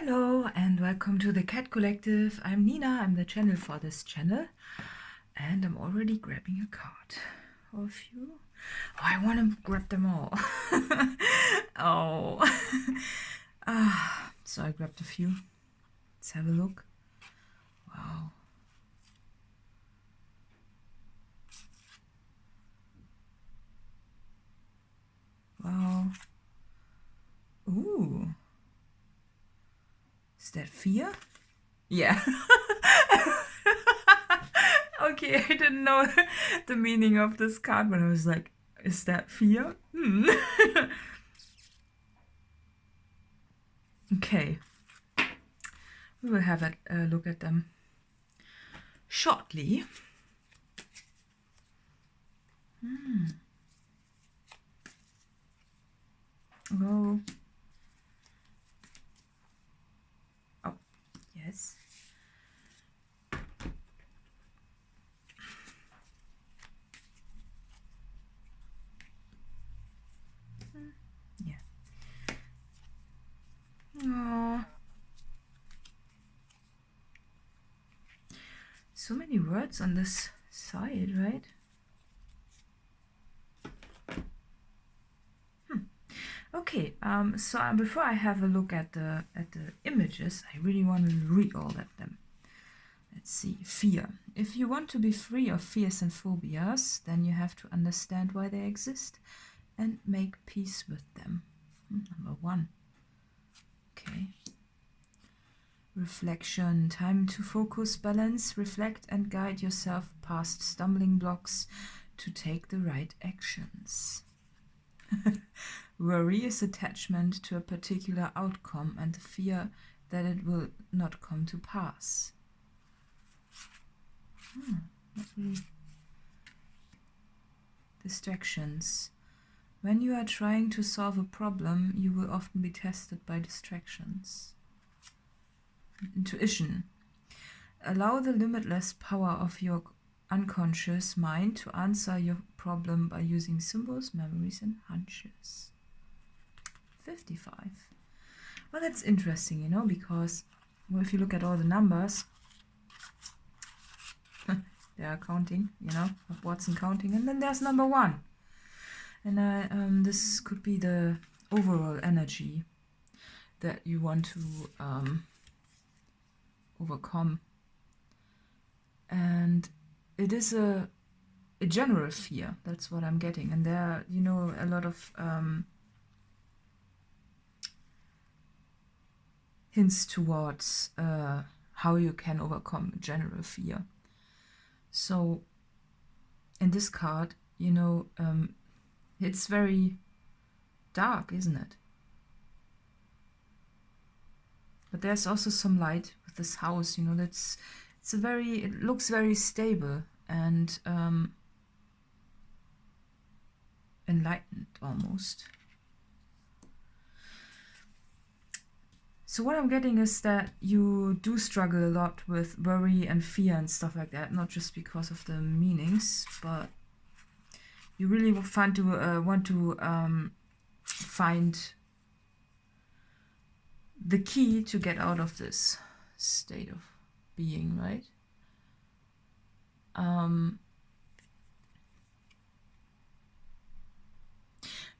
Hello and welcome to the Cat Collective. I'm Nina, I'm the channel for this channel, and I'm already grabbing a card. Or a few. Oh, I want to grab them all. Oh. So I grabbed a few. Let's have a look. Wow. Wow. Ooh. Is that fear? Yeah. Okay, I didn't know the meaning of this card, but I was like, is that fear? Okay. We will have a look at them shortly. Oh. Oh, yes. Yeah. Oh. So many words on this side, right? Okay, so before I have a look at the images, I really want to read all of them. Let's see. Fear. If you want to be free of fears and phobias, then you have to understand why they exist and make peace with them. Number 1. Okay. Reflection. Time to focus, balance, reflect, and guide yourself past stumbling blocks to take the right actions. Worry is attachment to a particular outcome and the fear that it will not come to pass. Distractions. When you are trying to solve a problem, you will often be tested by distractions. Intuition. Allow the limitless power of your unconscious mind to answer your problem by using symbols, memories, and hunches. 55. Well, that's interesting, you know, because if you look at all the numbers, they are counting, you know, Watson counting, and then there's number 1. And this could be the overall energy that you want to overcome. And it is a general fear, that's what I'm getting. And there are, you know, a lot of hints towards how you can overcome general fear. So in this card, you know, it's very dark, isn't it? But there's also some light with this house, you know, it looks very stable and enlightened almost. So what I'm getting is that you do struggle a lot with worry and fear and stuff like that, not just because of the meanings, but you really want to find the key to get out of this state of being, right?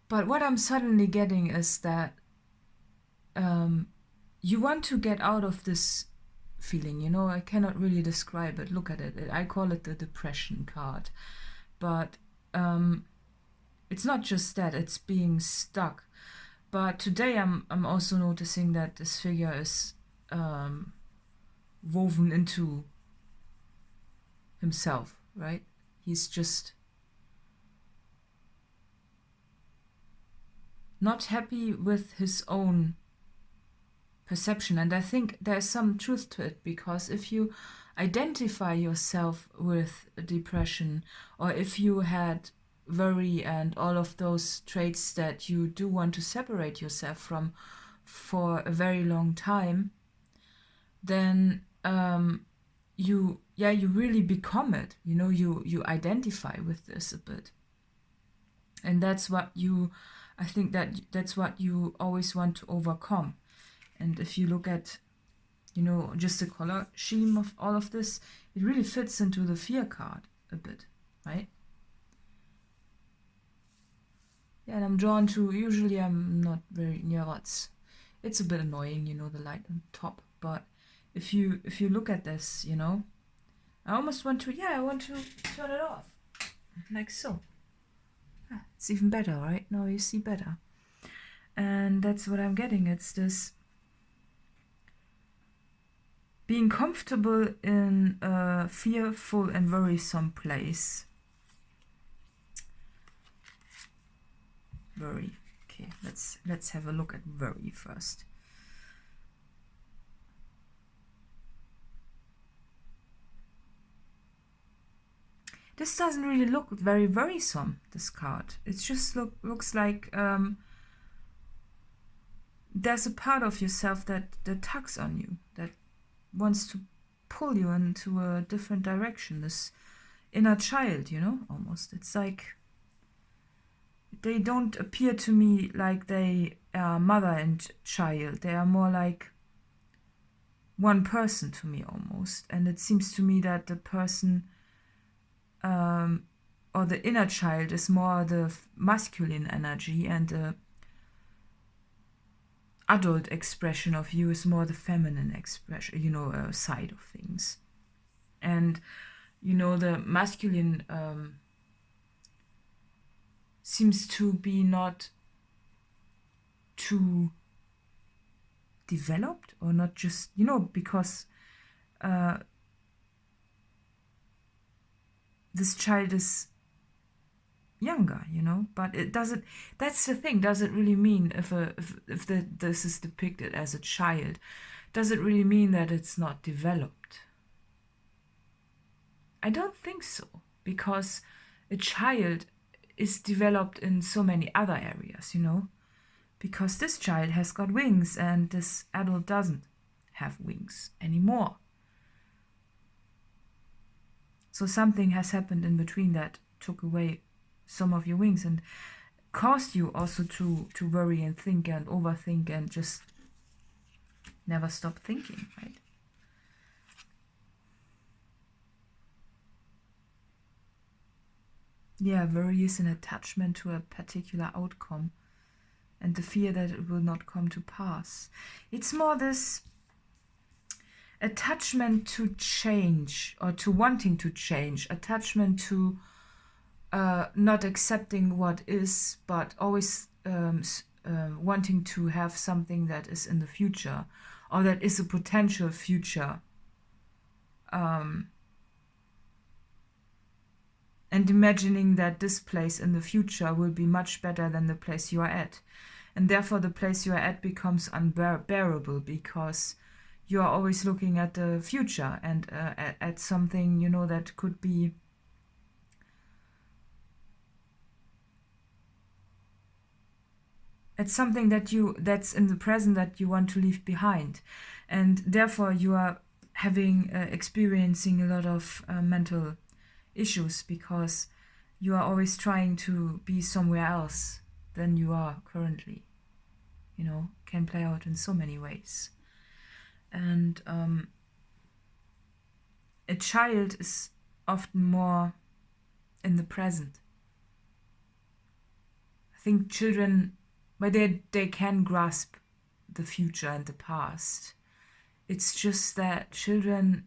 But what I'm suddenly getting is that you want to get out of this feeling, you know, I cannot really describe it. Look at it. I call it the depression card. But it's not just that, it's being stuck. But today I'm also noticing that this figure is woven into himself, right? He's just not happy with his own perception. And I think there's some truth to it, because if you identify yourself with depression, or if you had worry and all of those traits that you do want to separate yourself from for a very long time, then you really become it, you know, you identify with this a bit. And that's what I think that's what you always want to overcome. And if you look at, you know, just the color scheme of all of this, it really fits into the fear card a bit, right? Yeah, and I'm drawn to, usually I'm not very near it's a bit annoying, you know, the light on top, but if you look at this, you know, I almost want to, yeah, I want to turn it off, like so. Ah, it's even better, right? Now you see better. And that's what I'm getting. It's this being comfortable in a fearful and worrisome place. Worry. Okay, let's have a look at worry first. This doesn't really look very worrisome, this card. It just looks like there's a part of yourself that tugs on you, that wants to pull you into a different direction. This inner child, you know, almost. It's like they don't appear to me like they are mother and child. They are more like one person to me almost. And it seems to me that the person or the inner child is more the masculine energy, and the adult expression of you is more the feminine expression, you know, side of things. And, you know, the masculine seems to be not too developed, or not just, you know, because this child is younger, you know, but it doesn't, that's the thing, does it really mean if this is depicted as a child, does it really mean that it's not developed? I don't think so, because a child is developed in so many other areas, you know, because this child has got wings and this adult doesn't have wings anymore. So something has happened in between that took away some of your wings and caused you also to worry and think and overthink and just never stop thinking, right? Yeah, worry is an attachment to a particular outcome and the fear that it will not come to pass. It's more this attachment to change, or to wanting to change, attachment to not accepting what is, but always wanting to have something that is in the future, or that is a potential future. And imagining that this place in the future will be much better than the place you are at. And therefore the place you are at becomes unbearable, because you are always looking at the future and at something, you know, that could be it's something that's in the present that you want to leave behind. And therefore you are having experiencing a lot of mental issues, because you are always trying to be somewhere else than you are currently. You know, can play out in so many ways. And a child is often more in the present. I think children, but they can grasp the future and the past. It's just that children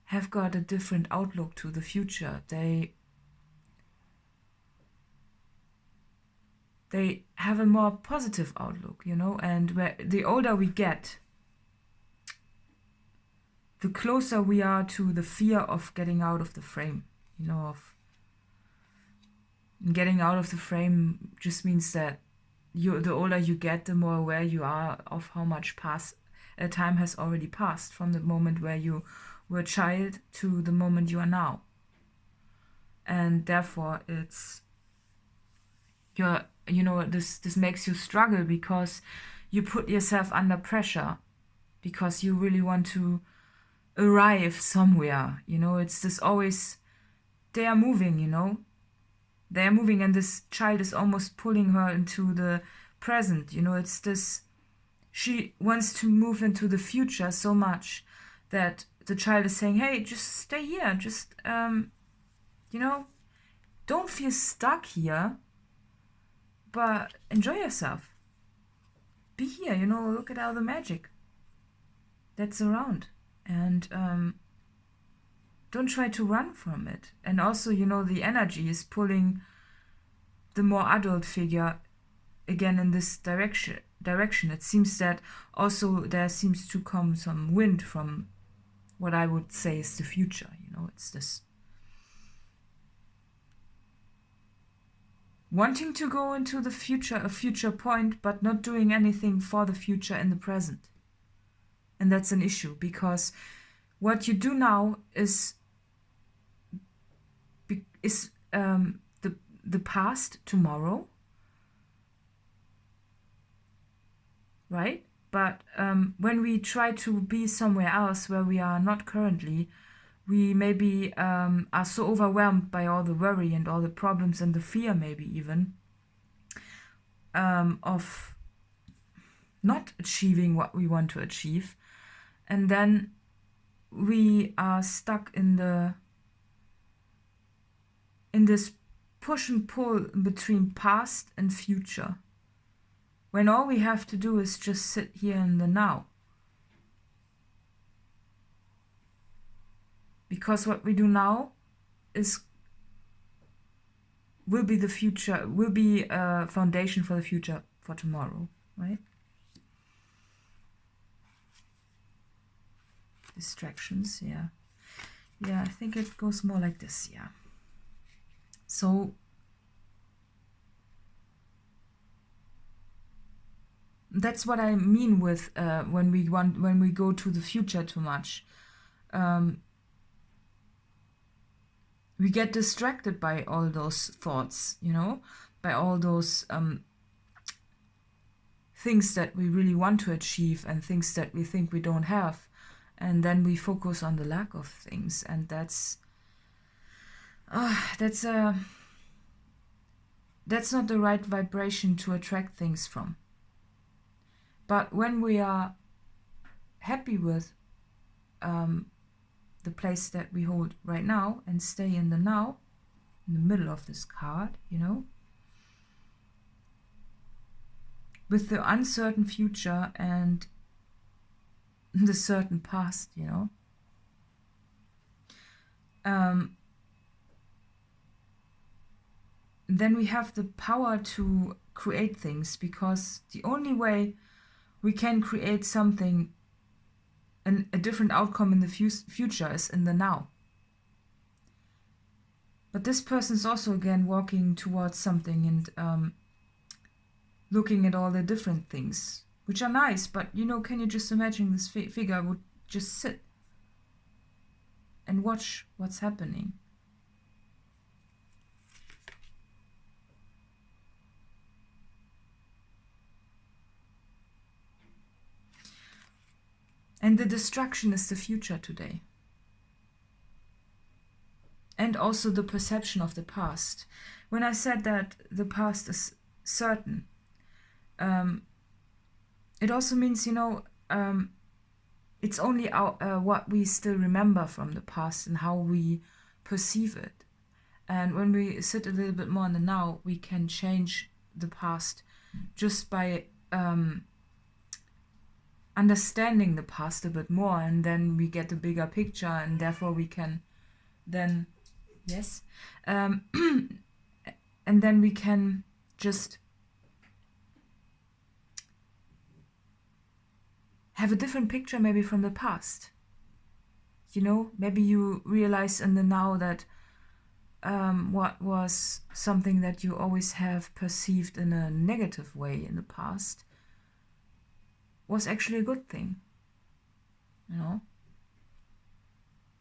have got a different outlook to the future. They have a more positive outlook, you know, and where the older we get, the closer we are to the fear of getting out of the frame, you know, of getting out of the frame just means that the older you get, the more aware you are of how much time has already passed from the moment where you were a child to the moment you are now. And therefore it's you know, this makes you struggle, because you put yourself under pressure because you really want to arrive somewhere, you know. It's this always, they are moving, you know, they are moving, and this child is almost pulling her into the present, you know. It's this, she wants to move into the future so much that the child is saying, hey, just stay here, just you know, don't feel stuck here, but enjoy yourself. Be here, you know, look at all the magic that's around, and don't try to run from it. And also, you know, the energy is pulling the more adult figure again in this direction. It seems that also there seems to come some wind from what I would say is the future. You know, it's this wanting to go into the future, a future point, but not doing anything for the future in the present. And that's an issue, because what you do now is the past tomorrow, right? But when we try to be somewhere else where we are not currently, we maybe are so overwhelmed by all the worry and all the problems and the fear, maybe even, of not achieving what we want to achieve. And then we are stuck in this push and pull between past and future, when all we have to do is just sit here in the now. Because what we do now will be the future, will be a foundation for the future for tomorrow, right? Distractions, yeah. Yeah, I think it goes more like this, yeah. So that's what I mean with when we go to the future too much. We get distracted by all those thoughts, you know, by all those things that we really want to achieve and things that we think we don't have. And then we focus on the lack of things. And that's not the right vibration to attract things from. But when we are happy with the place that we hold right now and stay in the now, in the middle of this card, you know, with the uncertain future and the certain past, you know, then we have the power to create things, because the only way we can create something, a different outcome in the future, is in the now. But this person is also again walking towards something and looking at all the different things, which are nice, but you know, can you just imagine this figure would just sit and watch what's happening? And the destruction is the future today. And also the perception of the past. When I said that the past is certain, it also means, you know, it's only what we still remember from the past and how we perceive it. And when we sit a little bit more in the now, we can change the past just by understanding the past a bit more, and then we get a bigger picture, and therefore we can then, yes, and then we can just have a different picture maybe from the past. You know, maybe you realize in the now that what was something that you always have perceived in a negative way in the past was actually a good thing, you know?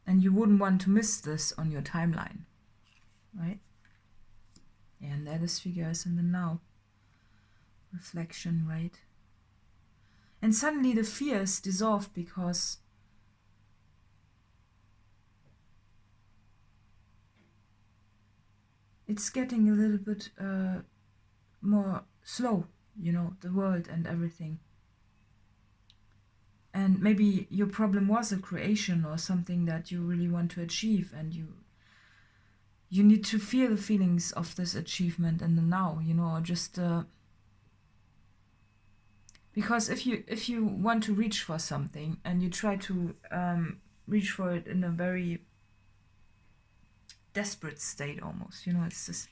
And you wouldn't want to miss this on your timeline, right? Yeah, and there this figure is in the now. Reflection, right? And suddenly the fear is dissolved, because it's getting a little bit more slow, you know, the world and everything. And maybe your problem was a creation or something that you really want to achieve, and you need to feel the feelings of this achievement in the now, you know, or just because if you want to reach for something and you try to reach for it in a very desperate state almost, you know, it's just,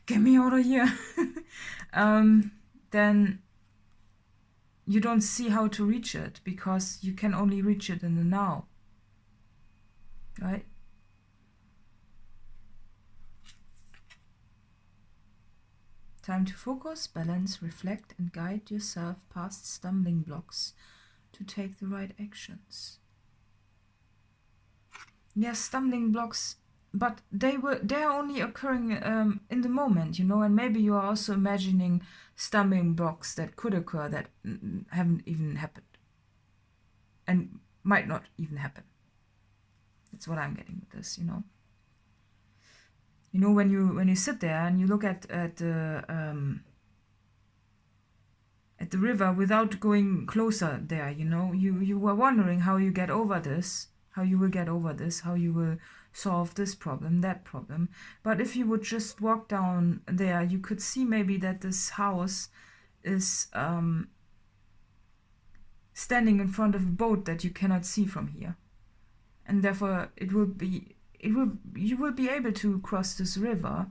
get me out of here, then you don't see how to reach it, because you can only reach it in the now, right? Time to focus, balance, reflect, and guide yourself past stumbling blocks to take the right actions. Yes, stumbling blocks, but they're only occurring in the moment, you know, and maybe you are also imagining stumbling blocks that could occur that haven't even happened and might not even happen. That's what I'm getting with this, you know. You know, when you sit there and you look at the river without going closer there, you know, you were wondering how you get over this, how you will get over this, how you will solve this problem, that problem. But if you would just walk down there, you could see maybe that this house is standing in front of a boat that you cannot see from here, and therefore you will be able to cross this river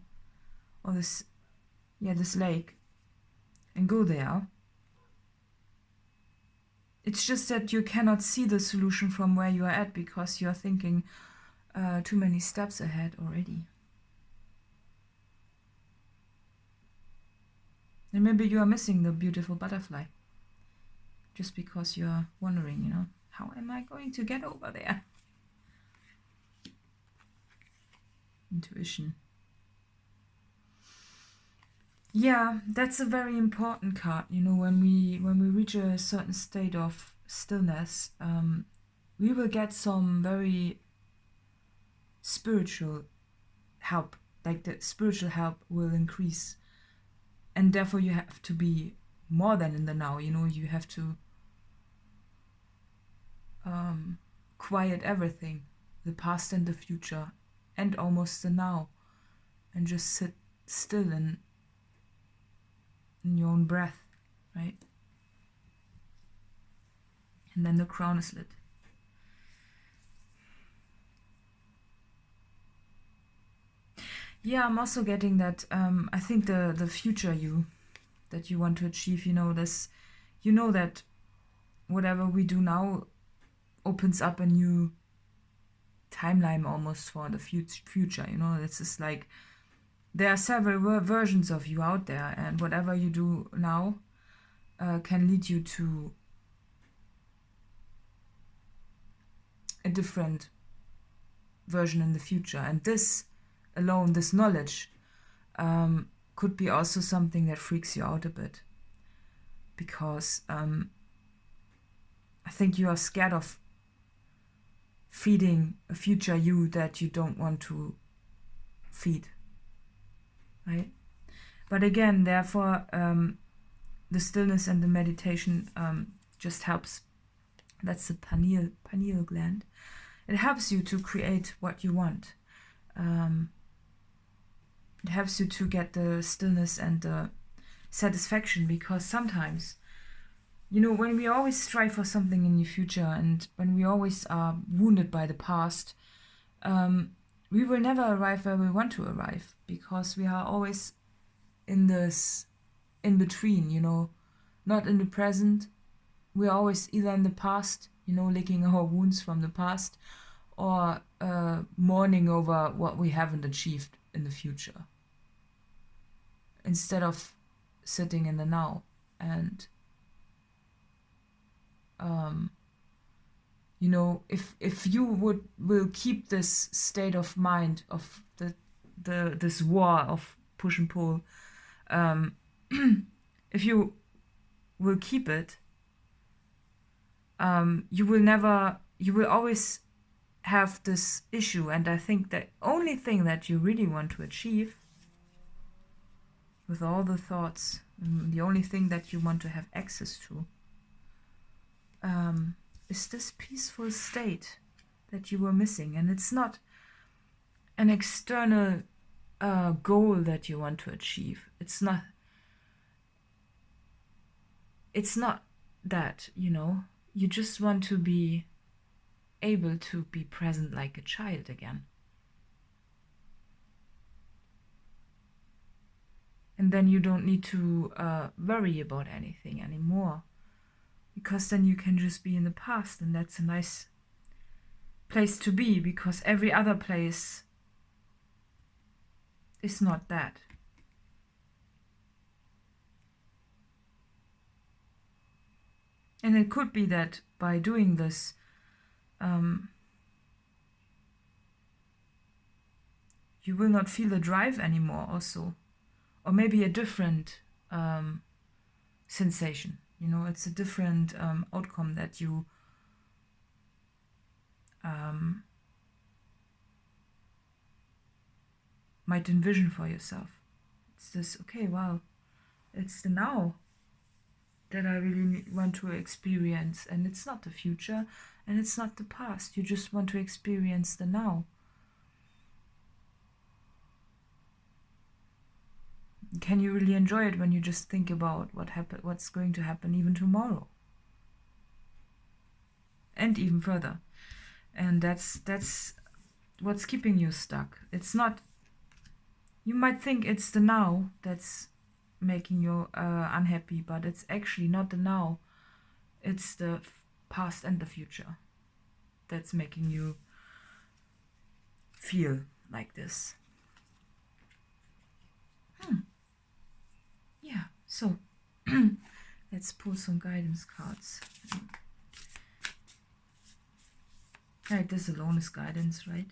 or this lake and go there. It's just that you cannot see the solution from where you are at, because you are thinking too many steps ahead already. And maybe you are missing the beautiful butterfly, just because you are wondering, you know, how am I going to get over there? Intuition. Yeah, that's a very important card, you know, when we reach a certain state of stillness, we will get some very spiritual help, like the spiritual help will increase, and therefore you have to be more than in the now, you know, you have to quiet everything, the past and the future and almost the now, and just sit still in your own breath, right? And then the crown is lit. Yeah, I'm also getting that I think the future you that you want to achieve, you know, this, you know, that whatever we do now opens up a new timeline almost for the future, you know. It's just like there are several versions of you out there, and whatever you do now can lead you to a different version in the future. And this alone, this knowledge, could be also something that freaks you out a bit, because I think you are scared of feeding a future you that you don't want to feed, right? But again, therefore, the stillness and the meditation just helps. That's the pineal gland. It helps you to create what you want. It helps you to get the stillness and the satisfaction, because sometimes, you know, when we always strive for something in the future, and when we always are wounded by the past, we will never arrive where we want to arrive, because we are always in this in between, you know, not in the present. We are always either in the past, you know, licking our wounds from the past, or mourning over what we haven't achieved in the future, instead of sitting in the now. And you know, if you will keep this state of mind of this war of push and pull, if you will keep it, you will always have this issue. And I think the only thing that you really want to achieve with all the thoughts, the only thing that you want to have access to, is this peaceful state that you were missing. And it's not an external goal that you want to achieve. It's not that, you know. You just want to be able to be present like a child again. And then you don't need to worry about anything anymore, because then you can just be in the past, and that's a nice place to be, because every other place is not that. And it could be that by doing this, you will not feel the drive anymore also. Or maybe a different sensation. You know, it's a different outcome that you might envision for yourself. It's this, okay, well, it's the now that I really want to experience, and it's not the future, and it's not the past. You just want to experience the now. Can you really enjoy it when you just think about what's going to happen even tomorrow? And even further. And that's what's keeping you stuck. It's not, you might think it's the now that's making you unhappy, but it's actually not the now. It's the past and the future that's making you feel like this. Yeah, so let's pull some guidance cards. Right, this alone is guidance, right?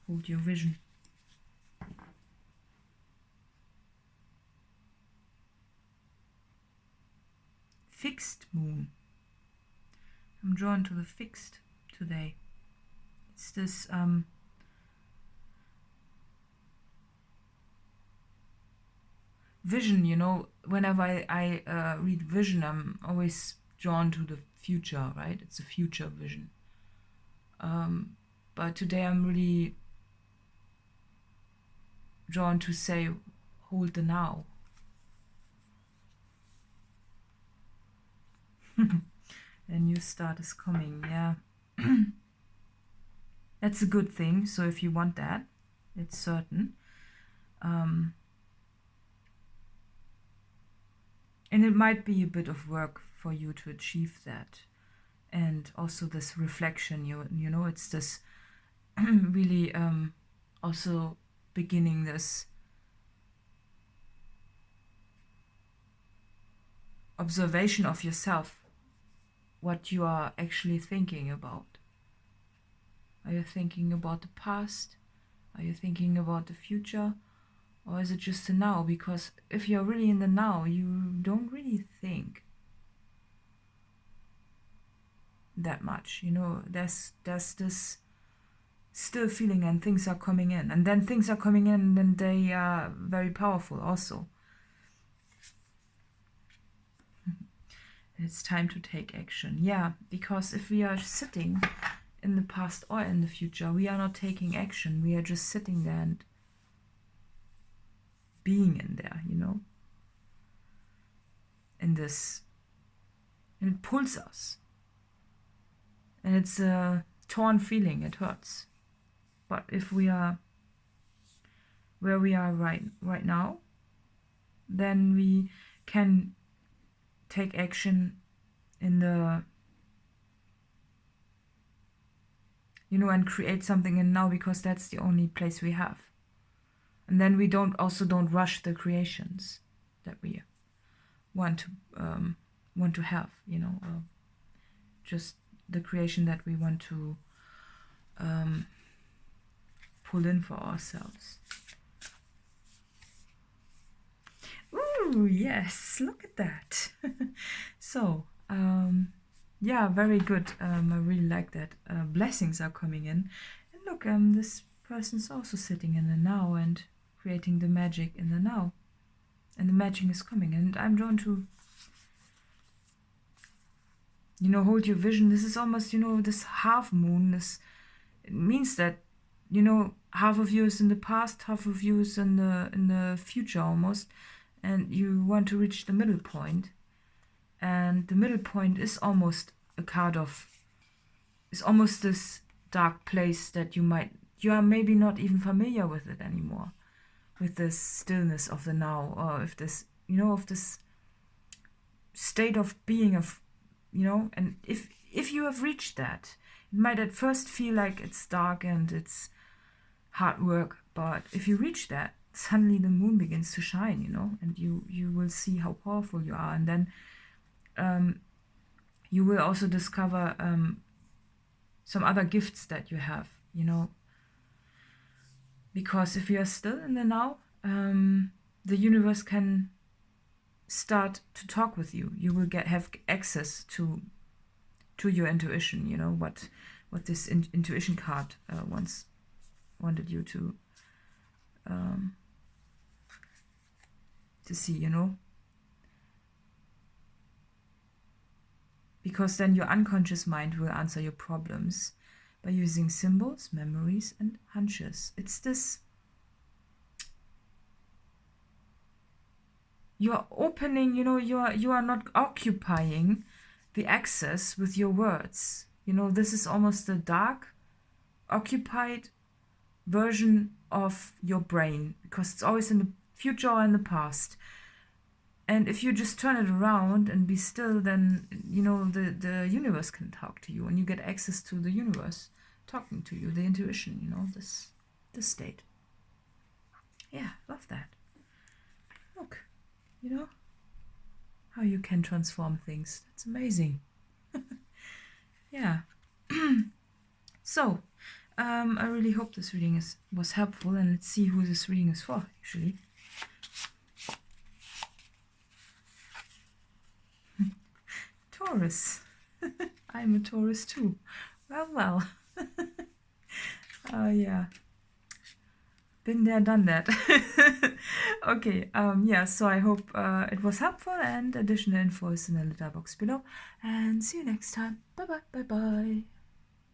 Hold your vision. Fixed moon. I'm drawn to the fixed today. It's this vision, you know. Whenever I read vision, I'm always drawn to the future, right? It's a future vision. But today I'm really drawn to say, hold the now. A new start is coming, yeah. That's a good thing. So if you want that, it's certain. And it might be a bit of work for you to achieve that. And also this reflection, you know, it's this really also beginning this observation of yourself, what you are actually thinking about. Are you thinking about the past? Are you thinking about the future? Or is it just the now? Because if you're really in the now, you don't really think that much. You know, there's this still feeling, and things are coming in. And then things are coming in, and they are very powerful also. It's time to take action. Yeah, because if we are sitting in the past or in the future, we are not taking action. We are just sitting there and being in there, you know, in this, and it pulls us, and it's a torn feeling. It hurts. But if we are where we are right now, then we can take action in the, you know, and create something in now, because that's the only place we have. And then we don't rush the creations that we want to have, you know, just the creation that we want to pull in for ourselves. Ooh, yes, look at that. So, yeah, very good. I really like that. Blessings are coming in. And look, this person's also sitting in the now, and creating the magic in the now. And the magic is coming. And I'm drawn to, you know, hold your vision. This is almost, you know, this half moon. It means that, you know, half of you is in the past, half of you is in the future almost. And you want to reach the middle point. And the middle point is almost a card of, it's almost this dark place that you are maybe not even familiar with it anymore, with this stillness of the now, or if this, you know, of this state of being of, you know, and if you have reached that, it might at first feel like it's dark and it's hard work, but if you reach that, suddenly the moon begins to shine, you know, and you will see how powerful you are, and then you will also discover some other gifts that you have, you know, because if you are still in the now, the universe can start to talk with you. You will have access to your intuition, you know, what this intuition card once wanted you to see, you know. Because then your unconscious mind will answer your problems by using symbols, memories, and hunches. It's this, you are opening, you know, you are not occupying the access with your words. You know, this is almost the dark, occupied version of your brain, because it's always in the future or in the past. And if you just turn it around and be still, then, you know, the universe can talk to you, and you get access to the universe talking to you, the intuition, you know, this state. Yeah, love that. Look, you know, how you can transform things. That's amazing. Yeah. So, I really hope this reading was helpful, and let's see who this reading is for, actually. Taurus. I'm a Taurus too. Well. Yeah. Been there, done that. Okay, yeah, so I hope it was helpful, and additional info is in the letter box below. And see you next time. Bye-bye.